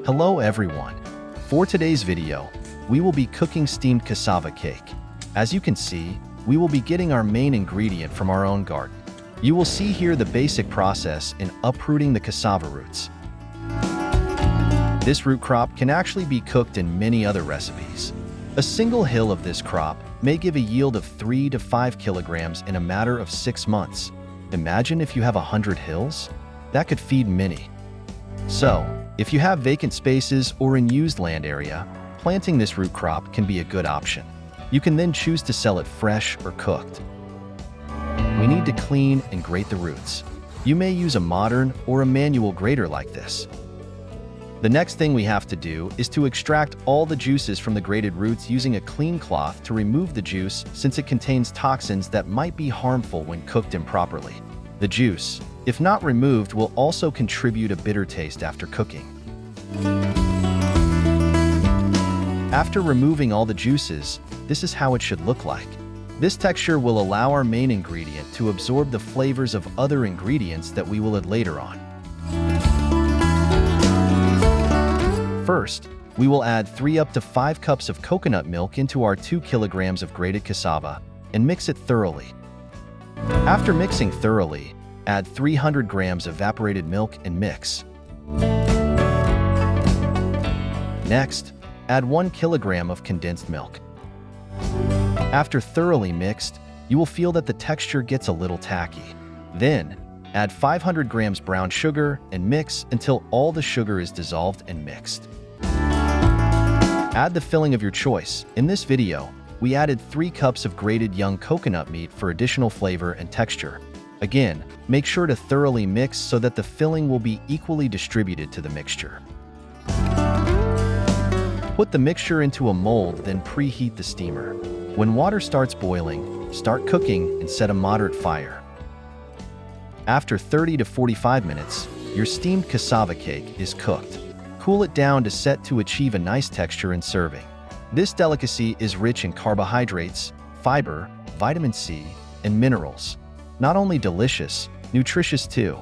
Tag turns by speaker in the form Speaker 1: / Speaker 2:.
Speaker 1: Hello everyone. For today's video, we will be cooking steamed cassava cake. As you can see, we will be getting our main ingredient from our own garden. You will see here the basic process in uprooting the cassava roots. This root crop can actually be cooked in many other recipes. A single hill of this crop may give a yield of 3 to 5 kilograms in a matter of 6 months. Imagine if you have 100 hills? That could feed many. So, if you have vacant spaces or unused land area, planting this root crop can be a good option. You can then choose to sell it fresh or cooked. We need to clean and grate the roots. You may use a modern or a manual grater like this. The next thing we have to do is to extract all the juices from the grated roots using a clean cloth to remove the juice, since it contains toxins that might be harmful when cooked improperly. The juice, if not removed, will also contribute a bitter taste after cooking. After removing all the juices, this is how it should look like. This texture will allow our main ingredient to absorb the flavors of other ingredients that we will add later on. First, we will add 3 up to 5 cups of coconut milk into our 2 kilograms of grated cassava and mix it thoroughly. After mixing thoroughly, add 300 grams evaporated milk and mix. Next, add 1 kilogram of condensed milk. After thoroughly mixed, you will feel that the texture gets a little tacky. Then, add 500 grams brown sugar and mix until all the sugar is dissolved and mixed. Add the filling of your choice. In this video, we added 3 cups of grated young coconut meat for additional flavor and texture. Again, make sure to thoroughly mix so that the filling will be equally distributed to the mixture. Put the mixture into a mold, then preheat the steamer. When water starts boiling, start cooking and set a moderate fire. After 30 to 45 minutes, your steamed cassava cake is cooked. Cool it down to set to achieve a nice texture in serving. This delicacy is rich in carbohydrates, fiber, vitamin C, and minerals. Not only delicious, nutritious too.